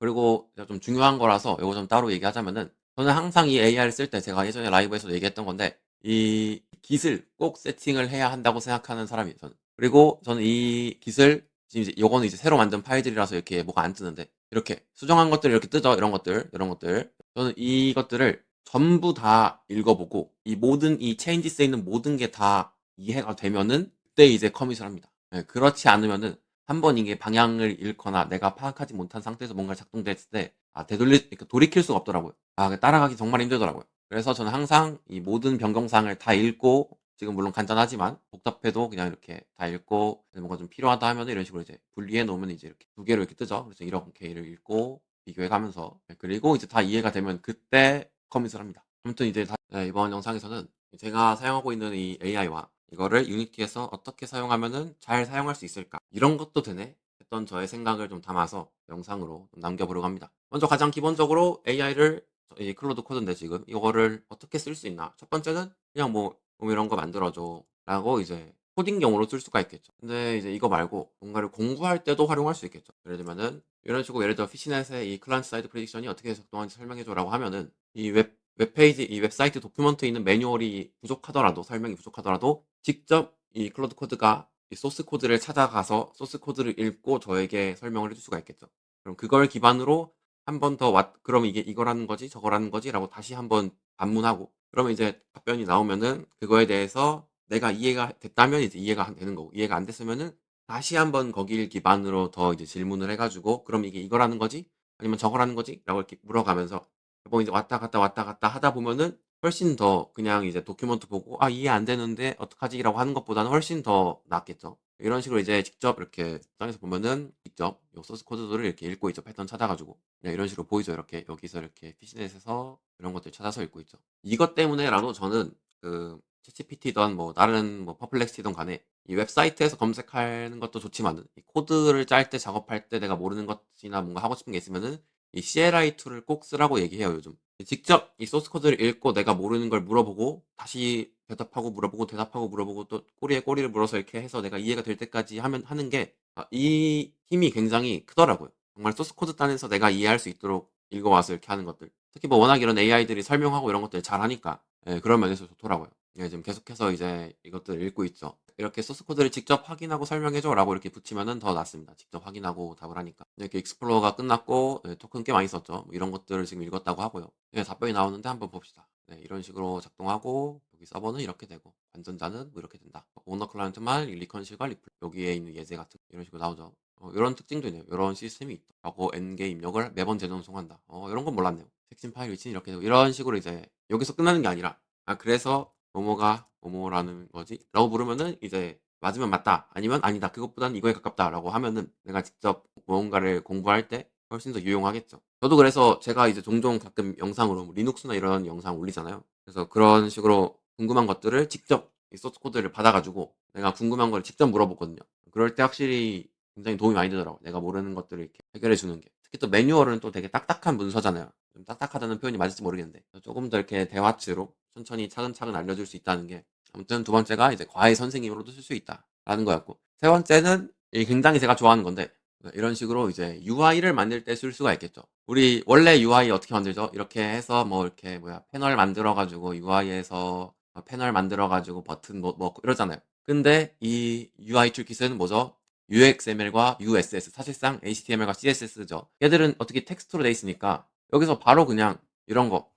그리고 좀 중요한 거라서 요거 좀 따로 얘기하자면은, 저는 항상 이 AI를 쓸 때 제가 예전에 라이브에서도 얘기했던 건데, 이 깃을 꼭 세팅을 해야 한다고 생각하는 사람이에요, 저는. 그리고 저는 이 깃을 지금 이제 요거는 이제 새로 만든 파일들이라서 이렇게 뭐가 안 뜨는데, 이렇게 수정한 것들 이렇게 뜨죠. 이런 것들, 이런 것들. 저는 이것들을 전부 다 읽어보고 이 모든 이 체인지스에 있는 모든 게 다 이해가 되면은 그때 이제 커밋을 합니다. 예, 그렇지 않으면은 한번 이게 방향을 잃거나 내가 파악하지 못한 상태에서 뭔가 작동됐을 때 그러니까 돌이킬 수가 없더라고요. 따라가기 정말 힘들더라고요. 그래서 저는 항상 이 모든 변경사항을 다 읽고, 지금 물론 간단하지만 복잡해도 그냥 이렇게 다 읽고, 뭔가 좀 필요하다 하면 이런 식으로 이제 분리해 놓으면 이제 이렇게 두 개로 이렇게 뜨죠. 그래서 이렇게를 읽고 비교해 가면서, 그리고 이제 다 이해가 되면 그때 커밋을 합니다. 아무튼 이제 이번 영상에서는 제가 사용하고 있는 이 AI와 이거를 유니티에서 어떻게 사용하면은 잘 사용할 수 있을까, 이런 것도 되네 했던 저의 생각을 좀 담아서 영상으로 좀 남겨보려고 합니다. 먼저 가장 기본적으로 AI를, 이 클로드 코드인데 지금 이거를 어떻게 쓸 수 있나. 첫 번째는 그냥 뭐 이런 거 만들어줘 라고 이제 코딩용으로 쓸 수가 있겠죠. 근데 이제 이거 말고 뭔가를 공부할 때도 활용할 수 있겠죠. 예를 들면은 이런 식으로, 예를 들어 피시넷의 이 클라이언트 사이드 프레딕션이 어떻게 작동하는지 설명해줘라고 하면은, 이 웹페이지, 이 웹사이트 도큐먼트에 있는 매뉴얼이 부족하더라도, 설명이 부족하더라도 직접 이 클로드 코드가 이 소스 코드를 찾아가서 소스 코드를 읽고 저에게 설명을 해줄 수가 있겠죠. 그럼 그걸 기반으로 한 번 더 그럼 이게 이거라는 거지 저거라는 거지라고 다시 한번 반문하고, 그러면 이제 답변이 나오면은 그거에 대해서 내가 이해가 됐다면 이제 이해가 되는 거고, 이해가 안 됐으면은 다시 한번 거기를 기반으로 더 이제 질문을 해가지고, 그럼 이게 이거라는 거지 아니면 저거라는 거지?라고 이렇게 물어가면서 뭐 이제 왔다 갔다 왔다 갔다 하다 보면은 훨씬 더 그냥 이제 도큐먼트 보고 이해 안 되는데 어떡하지라고 하는 것보다는 훨씬 더 낫겠죠. 이런 식으로 이제 직접 이렇게 땅에서 보면은 직접 요 소스 코드들을 이렇게 읽고 있죠. 패턴 찾아가지고. 그냥 이런 식으로 보이죠. 이렇게 여기서 이렇게 피시넷에서 이런 것들 찾아서 읽고 있죠. 이것 때문에라도 저는 그 챗GPT든 뭐 다른 뭐 퍼플렉스티든 간에 이 웹사이트에서 검색하는 것도 좋지만은, 이 코드를 짤 때 작업할 때 내가 모르는 것이나 뭔가 하고 싶은 게 있으면은 이 CLI 툴을 꼭 쓰라고 얘기해요, 요즘. 직접 이 소스 코드를 읽고 내가 모르는 걸 물어보고 다시 대답하고 물어보고 대답하고 물어보고 또 꼬리에 꼬리를 물어서 이렇게 해서 내가 이해가 될 때까지 하는 게, 이 힘이 굉장히 크더라고요. 정말 소스 코드 단에서 내가 이해할 수 있도록 읽어와서 이렇게 하는 것들. 특히 뭐 워낙 이런 AI들이 설명하고 이런 것들 잘하니까, 그런 면에서 좋더라고요. 지금 계속해서 이제 이것들을 읽고 있죠. 이렇게 소스 코드를 직접 확인하고 설명해줘라고 이렇게 붙이면은 더 낫습니다. 직접 확인하고 답을 하니까. 이렇게 익스플로러가 끝났고, 토큰 꽤 많이 썼죠. 뭐 이런 것들을 지금 읽었다고 하고요. 답변이 나오는데 한번 봅시다. 이런 식으로 작동하고, 여기 서버는 이렇게 되고, 관전자는 뭐 이렇게 된다. 오너 클라이언트 말, 리컨실과 리플, 여기에 있는 예제 같은 이런 식으로 나오죠. 이런 특징도 있네요. 이런 시스템이 있다. 라고 n개 입력을 매번 재전송한다. 이런 건 몰랐네요. 핵심 파일 위치는 이렇게 되고, 이런 식으로 이제 여기서 끝나는 게 아니라, 그래서 뭐뭐가 뭐뭐라는 거지? 라고 물으면은 이제 맞으면 맞다, 아니면 아니다, 그것보다는 이거에 가깝다 라고 하면은 내가 직접 무언가를 공부할 때 훨씬 더 유용하겠죠. 저도 그래서 제가 이제 종종 가끔 영상으로 뭐 리눅스나 이런 영상 올리잖아요. 그래서 그런 식으로 궁금한 것들을 직접 이 소스 코드를 받아가지고 내가 궁금한 걸 직접 물어보거든요. 그럴 때 확실히 굉장히 도움이 많이 되더라고요. 내가 모르는 것들을 이렇게 해결해 주는 게. 특히 또 매뉴얼은 또 되게 딱딱한 문서잖아요. 좀 딱딱하다는 표현이 맞을지 모르겠는데, 조금 더 이렇게 대화치로 천천히 차근차근 알려줄 수 있다는 게, 아무튼 두 번째가 이제 과외 선생님으로도 쓸 수 있다라는 거였고, 세 번째는 굉장히 제가 좋아하는 건데, 이런 식으로 이제 UI를 만들 때 쓸 수가 있겠죠. 우리 원래 UI 어떻게 만들죠? 이렇게 해서 뭐 이렇게 패널 만들어 가지고 UI에서 패널 만들어 가지고 버튼 뭐 이러잖아요. 근데 이 UI 툴킷은 뭐죠? UXML과 USS, 사실상 HTML과 CSS죠. 얘들은 어떻게 텍스트로 돼 있으니까 여기서 바로 그냥 이런 거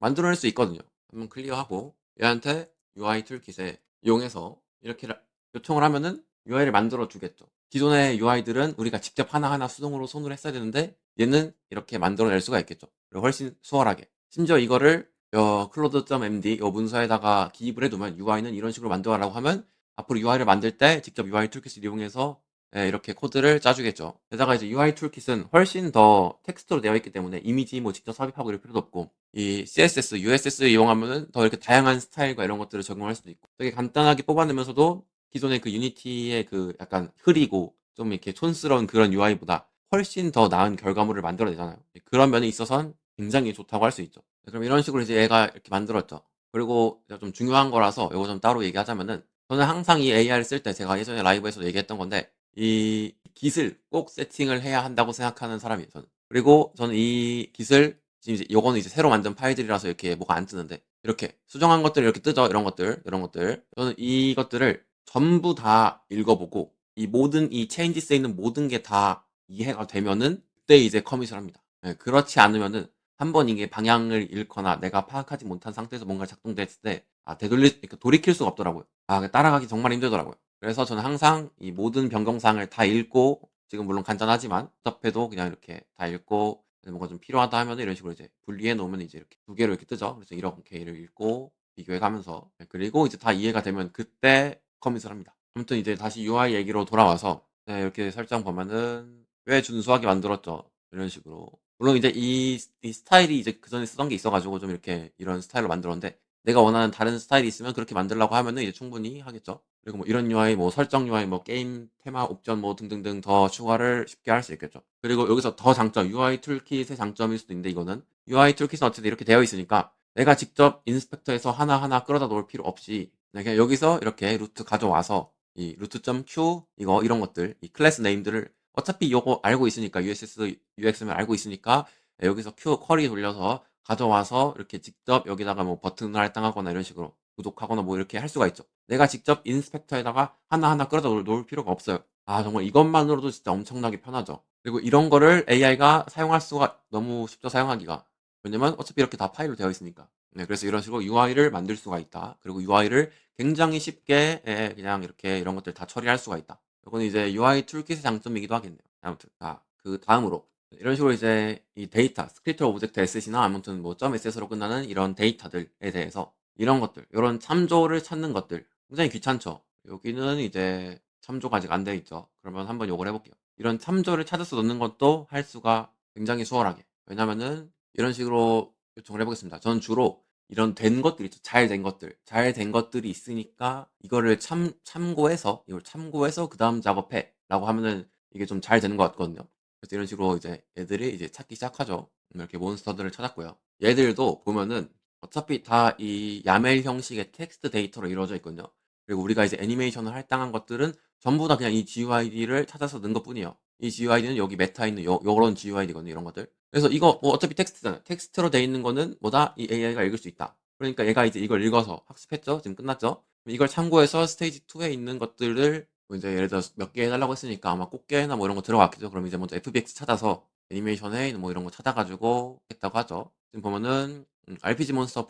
만들어낼 수 있거든요. 한번 클리어하고 얘한테 UI 툴킷에 이용해서 이렇게 요청을 하면은 UI를 만들어 주겠죠. 기존의 UI들은 우리가 직접 하나하나 수동으로 손으로 했어야 되는데 얘는 이렇게 만들어낼 수가 있겠죠. 그리고 훨씬 수월하게. 심지어 이거를 claude.md 요 문서에다가 기입을 해두면 UI는 이런 식으로 만들어라고 하면 앞으로 UI를 만들 때 직접 UI 툴킷을 이용해서 이렇게 코드를 짜주겠죠. 게다가 이제 UI 툴킷은 훨씬 더 텍스트로 되어 있기 때문에 이미지 뭐 직접 삽입하고 이럴 필요도 없고, 이 CSS, USS 이용하면은 더 이렇게 다양한 스타일과 이런 것들을 적용할 수도 있고, 되게 간단하게 뽑아내면서도 기존의 그 유니티의 그 약간 흐리고 좀 이렇게 촌스러운 그런 UI보다 훨씬 더 나은 결과물을 만들어내잖아요. 그런 면에 있어서는 굉장히 좋다고 할 수 있죠. 그럼 이런 식으로 이제 얘가 이렇게 만들었죠. 그리고 좀 중요한 거라서 이거 좀 따로 얘기하자면은, 저는 항상 이 AI를 쓸 때 제가 예전에 라이브에서도 얘기했던 건데, 이 깃을 꼭 세팅을 해야 한다고 생각하는 사람이에요, 저는. 그리고 저는 이 깃을 지금 이제 요거는 이제 새로 만든 파일들이라서 이렇게 뭐가 안 뜨는데 이렇게 수정한 것들이 이렇게 뜨죠. 이런 것들, 이런 것들. 저는 이것들을 전부 다 읽어보고 이 모든 이 changes에 있는 모든 게 다 이해가 되면은 그때 이제 커밋을 합니다. 예, 그렇지 않으면은 한 번 이게 방향을 잃거나 내가 파악하지 못한 상태에서 뭔가 작동됐을 때 그러니까 돌이킬 수가 없더라고요. 따라가기 정말 힘들더라고요. 그래서 저는 항상 이 모든 변경사항을 다 읽고 지금 물론 간단하지만 답답해도 그냥 이렇게 다 읽고 뭔가 좀 필요하다 하면은 이런 식으로 이제 분리해 놓으면 이제 이렇게 두 개로 이렇게 뜨죠. 그래서 이렇게를 읽고 비교해 가면서 그리고 이제 다 이해가 되면 그때 커밋을 합니다. 아무튼 이제 다시 UI 얘기로 돌아와서 이렇게 설정 보면은 "왜 준수하게 만들었죠?" 이런 식으로. 물론 이제 이 스타일이 이제 그전에 쓰던 게 있어 가지고 좀 이렇게 이런 스타일로 만들었는데 내가 원하는 다른 스타일이 있으면 그렇게 만들라고 하면은 이제 충분히 하겠죠. 그리고 뭐 이런 UI 뭐 설정 UI 뭐 게임 테마 옵션 뭐 등등등 더 추가를 쉽게 할 수 있겠죠. 그리고 여기서 더 장점 UI 툴킷의 장점일 수도 있는데 이거는 UI 툴킷은 어쨌든 이렇게 되어 있으니까 내가 직접 인스펙터에서 하나하나 끌어다 놓을 필요 없이 그냥 여기서 이렇게 루트 가져와서 이 루트.q 이거 이런 것들 이 클래스 네임들을 어차피 요거 알고 있으니까 USS, UXML 알고 있으니까 여기서 q 쿼리 돌려서 가져와서 이렇게 직접 여기다가 뭐 버튼을 할당하거나 이런 식으로 구독하거나 뭐 이렇게 할 수가 있죠. 내가 직접 인스펙터에다가 하나하나 끌어다 놓을 필요가 없어요. 정말 이것만으로도 진짜 엄청나게 편하죠. 그리고 이런 거를 AI가 사용할 수가 너무 쉽죠, 사용하기가. 왜냐면 어차피 이렇게 다 파일로 되어 있으니까. 네, 그래서 이런 식으로 UI를 만들 수가 있다. 그리고 UI를 굉장히 쉽게 그냥 이렇게 이런 것들 다 처리할 수가 있다. 이건 이제 UI 툴킷의 장점이기도 하겠네요. 아무튼 그 다음으로 이런 식으로 이제 이 데이터, 스크립트 오브젝트 S나 아무튼 뭐 .ss로 끝나는 이런 데이터들에 대해서 이런 것들, 이런 참조를 찾는 것들 굉장히 귀찮죠. 여기는 이제 참조가 아직 안 되어 있죠. 그러면 한번 요걸 해볼게요. 이런 참조를 찾아서 넣는 것도 할 수가 굉장히 수월하게. 왜냐면은 이런 식으로 요청을 해보겠습니다. 저는 주로 이런 된 것들 있죠. 잘 된 것들. 잘 된 것들이 있으니까 이거를 참고해서, 이걸 참고해서 그 다음 작업해. 라고 하면은 이게 좀 잘 되는 것 같거든요. 그래서 이런 식으로 이제 얘들이 이제 찾기 시작하죠. 이렇게 몬스터들을 찾았고요. 얘들도 보면은 어차피 다 이 야멜 형식의 텍스트 데이터로 이루어져 있거든요. 그리고 우리가 이제 애니메이션을 할당한 것들은 전부 다 그냥 이 GUID를 찾아서 넣은 것뿐이에요. 이 GUID는 여기 메타에 있는 요런 GUID거든요. 이런 것들. 그래서 이거 뭐 어차피 텍스트잖아요. 텍스트로 돼 있는 거는 뭐다? 이 AI가 읽을 수 있다. 그러니까 얘가 이제 이걸 읽어서 학습했죠. 지금 끝났죠. 이걸 참고해서 스테이지 2에 있는 것들을 뭐 이제 예를 들어서 몇 개 해달라고 했으니까 아마 꽃게나 뭐 이런 거 들어갔겠죠. 그럼 이제 먼저 FBX 찾아서 애니메이션에 뭐 이런 거 찾아가지고 했다고 하죠. 지금 보면은 RPG 몬스터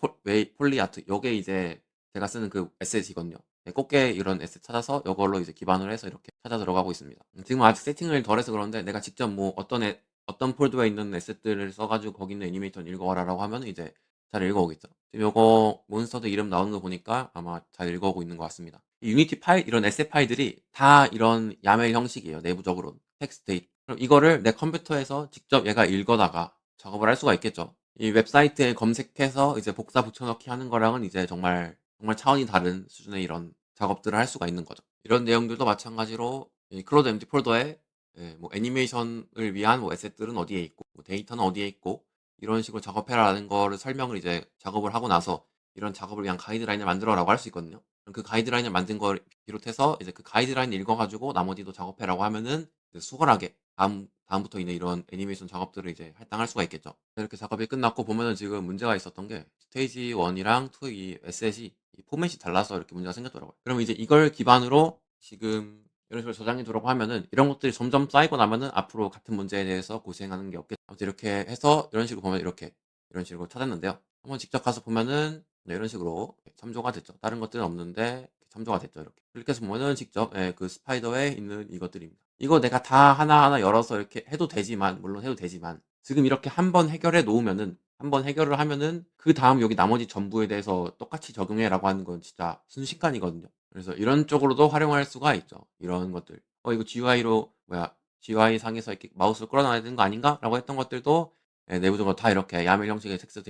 폴리 아트 요게 이제 제가 쓰는 그 에셋이거든요. 꽃게 이런 에셋 찾아서 요걸로 이제 기반을 해서 이렇게 찾아 들어가고 있습니다. 지금 아직 세팅을 덜 해서 그런데 내가 직접 뭐 어떤 폴더에 있는 에셋들을 써가지고 거기 있는 애니메이션 읽어와라라고 하면 이제 잘 읽어오겠죠. 지금 요거 몬스터들 이름 나오는 거 보니까 아마 잘 읽어오고 있는 것 같습니다. 이 유니티 파일, 이런 에셋 파일들이 다 이런 야멜 형식이에요. 내부적으로 텍스트 데이터. 그럼 이거를 내 컴퓨터에서 직접 얘가 읽어다가 작업을 할 수가 있겠죠. 이 웹사이트에 검색해서 이제 복사 붙여넣기 하는 거랑은 이제 정말 정말 차원이 다른 수준의 이런 작업들을 할 수가 있는 거죠. 이런 내용들도 마찬가지로 이 클로드 엠티 폴더에 뭐 애니메이션을 위한 뭐 에셋들은 어디에 있고 뭐 데이터는 어디에 있고 이런 식으로 작업해라라는 거를 설명을 이제 작업을 하고 나서 이런 작업을 위한 가이드라인을 만들어라고 할 수 있거든요. 그럼 그 가이드라인을 만든 걸 비롯해서 이제 그 가이드라인 읽어가지고 나머지도 작업해라고 하면은 이제 수월하게 다음부터 있는 이런 애니메이션 작업들을 이제 할당할 수가 있겠죠. 이렇게 작업이 끝났고 보면은 지금 문제가 있었던 게 스테이지 1이랑 2 이 에셋이 이 포맷이 달라서 이렇게 문제가 생겼더라고요. 그러면 이제 이걸 기반으로 지금 이런 식으로 저장해 두라고 하면은 이런 것들이 점점 쌓이고 나면은 앞으로 같은 문제에 대해서 고생하는 게 없겠죠. 아무튼 이렇게 해서 이런 식으로 보면 이렇게 이런 식으로 찾았는데요. 한번 직접 가서 보면은 이런 식으로 참조가 됐죠. 다른 것들은 없는데 참조가 됐죠. 이렇게 클릭해서 보면은 직접 그 스파이더에 있는 이것들입니다. 이거 내가 다 하나하나 열어서 이렇게 해도 되지만 물론 해도 되지만 지금 이렇게 한번 해결해 놓으면은 한번 해결을 하면은 그다음 여기 나머지 전부에 대해서 똑같이 적용해라고 하는 건 진짜 순식간이거든요. 그래서 이런 쪽으로도 활용할 수가 있죠. 이런 것들. 이거 GUI로 GUI 상에서 이렇게 마우스를 끌어놔야 되는 거 아닌가?라고 했던 것들도 내부적으로 다 이렇게 야멜 형식의 텍스트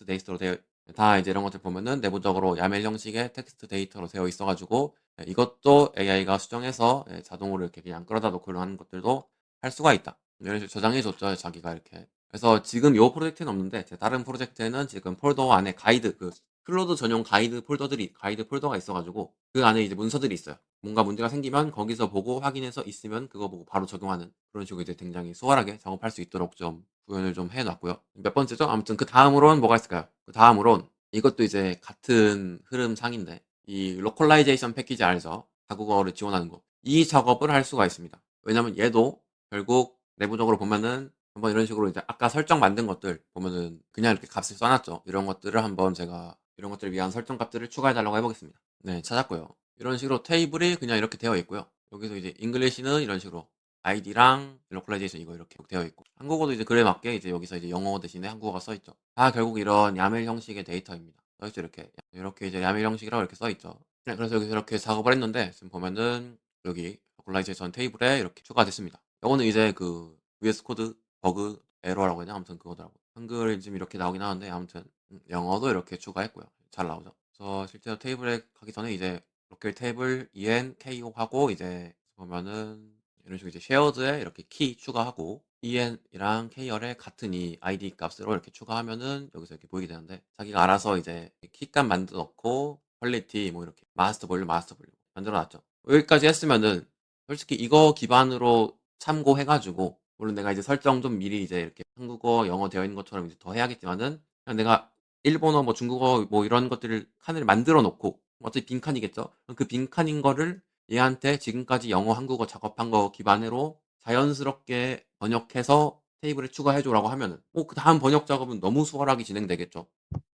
데이터로 되어 다 이제 이런 것들 보면은 내부적으로 야멜 형식의 텍스트 데이터로 되어 있어 가지고 이것도 AI가 수정해서 자동으로 이렇게 그냥 끌어다 놓고 하는 것들도 할 수가 있다. 이런 식으로 저장해 줬죠, 자기가 이렇게. 그래서 지금 요 프로젝트는 없는데 제 다른 프로젝트에는 지금 폴더 안에 가이드 클로드 전용 가이드 폴더가 있어 가지고 그 안에 이제 문서들이 있어요. 뭔가 문제가 생기면 거기서 보고 확인해서 있으면 그거 보고 바로 적용하는 그런 식으로 이제 굉장히 수월하게 작업할 수 있도록 좀 구현을 좀 해 놨고요. 몇 번째죠? 아무튼 그다음으로는 뭐가 있을까요? 그다음으론 이것도 이제 같은 흐름상인데 이 로컬라이제이션 패키지 알죠? 다국어를 지원하는 거. 이 작업을 할 수가 있습니다. 왜냐면 얘도 결국 내부적으로 보면은 한번 이런 식으로 이제 아까 설정 만든 것들 보면은 그냥 이렇게 값을 써 놨죠. 이런 것들을 한번 제가 이런 것들을 위한 설정 값들을 추가해 달라고 해 보겠습니다. 네, 찾았고요. 이런 식으로 테이블이 그냥 이렇게 되어 있고요. 여기서 이제 잉글리시는 이런 식으로 아이디랑 로컬라이제이션 이거 이렇게 되어 있고, 한국어도 이제 그에 맞게 이제 여기서 이제 영어 대신에 한국어가 써 있죠. 다 결국 이런 야멜 형식의 데이터입니다. 써 있죠, 이렇게. 이렇게 이제 야멜 형식이라고 이렇게 써 있죠. 네, 그래서 여기서 이렇게 작업을 했는데 지금 보면은 여기 로컬라이제이션 테이블에 이렇게 추가됐습니다. 요거는 이제 그 VS 코드 버그 에러라고 해야 되나? 아무튼 그거더라고요. 한글이 지금 이렇게 나오긴 하는데 아무튼 영어도 이렇게 추가했고요. 잘 나오죠. 그래서 실제로 테이블에 가기 전에 이제 로컬 테이블 en ko 하고 이제 보면은 이런 식으로 이제 쉐어드에 이렇게 키 추가하고 en이랑 kr에 같은 이 id 값으로 이렇게 추가하면은 여기서 이렇게 보이게 되는데, 자기가 알아서 이제 키값 만들어 놓고 퀄리티 뭐 이렇게 마스터 볼륨 만들어 놨죠. 여기까지 했으면은 솔직히 이거 기반으로 참고해 가지고, 물론 내가 이제 설정 좀 미리 이제 이렇게 한국어, 영어 되어 있는 것처럼 이제 더 해야겠지만은, 그냥 내가 일본어 뭐 중국어 뭐 이런 것들을 칸을 만들어 놓고 어차피 빈칸이겠죠. 그럼 그 빈칸인 거를 얘한테 지금까지 영어, 한국어 작업한 거 기반으로 자연스럽게 번역해서 테이블에 추가해 줘라고 하면은 뭐 그다음 번역 작업은 너무 수월하게 진행되겠죠.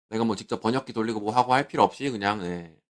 내가 뭐 직접 번역기 돌리고 뭐 하고 할 필요 없이 그냥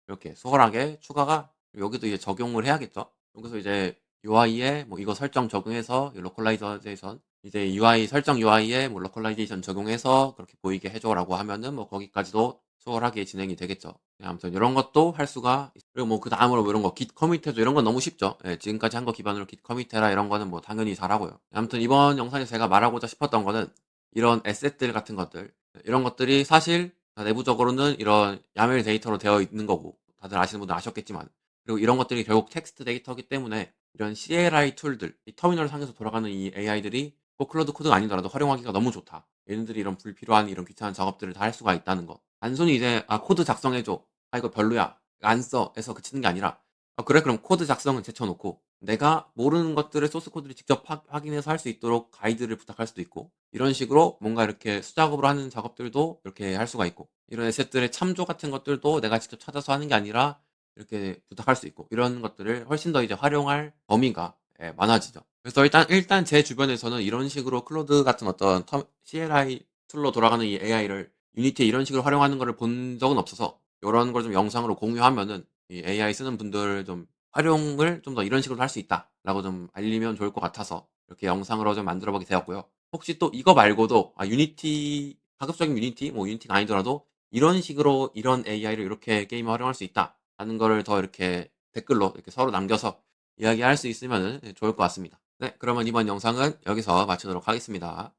이렇게 수월하게 추가가 여기도 이제 적용을 해야겠죠. 여기서 이제 UI에 뭐 이거 설정 적용해서 로컬라이제이션 이제 UI 설정 UI에 뭐 로컬라이제이션 적용해서 그렇게 보이게 해줘라고 하면은 뭐 거기까지도 수월하게 진행이 되겠죠. 네, 아무튼 이런 것도 할 수가 그리고 뭐 그 다음으로 뭐 이런 거 git 커밋해줘 이런 건 너무 쉽죠. 예, 지금까지 한 거 기반으로 git 커밋해라 이런 거는 뭐 당연히 잘하고요. 아무튼 이번 영상에서 제가 말하고자 싶었던 거는 이런 에셋들 같은 것들, 이런 것들이 사실 내부적으로는 이런 야멜 데이터로 되어 있는 거고 다들 아시는 분들 아셨겠지만, 그리고 이런 것들이 결국 텍스트 데이터이기 때문에 이런 CLI 툴들, 이 터미널 상에서 돌아가는 이 AI들이 꼭 클로드 코드가 아니더라도 활용하기가 너무 좋다. 얘네들이 이런 불필요한 이런 귀찮은 작업들을 다 할 수가 있다는 거. 단순히 이제 코드 작성해줘. 이거 별로야. 안 써. 해서 그치는 게 아니라 그래 그럼 코드 작성은 제쳐놓고 내가 모르는 것들을 소스 코드를 직접 확인해서 할 수 있도록 가이드를 부탁할 수도 있고, 이런 식으로 뭔가 이렇게 수작업으로 하는 작업들도 이렇게 할 수가 있고, 이런 에셋들의 참조 같은 것들도 내가 직접 찾아서 하는 게 아니라 이렇게 부탁할 수 있고, 이런 것들을 훨씬 더 이제 활용할 범위가 많아지죠. 그래서 일단 제 주변에서는 이런 식으로 클로드 같은 어떤 CLI 툴로 돌아가는 이 AI를 유니티에 이런 식으로 활용하는 거를 본 적은 없어서, 이런 걸 좀 영상으로 공유하면은 이 AI 쓰는 분들 좀 활용을 좀 더 이런 식으로 할 수 있다라고 좀 알리면 좋을 것 같아서 이렇게 영상으로 좀 만들어 보게 되었고요. 혹시 또 이거 말고도 유니티, 가급적이면 유니티, 뭐 유니티가 아니더라도 이런 식으로 이런 AI를 이렇게 게임에 활용할 수 있다라는 거를 더 이렇게 댓글로 이렇게 서로 남겨서 이야기할 수 있으면 좋을 것 같습니다. 네, 그러면 이번 영상은 여기서 마치도록 하겠습니다.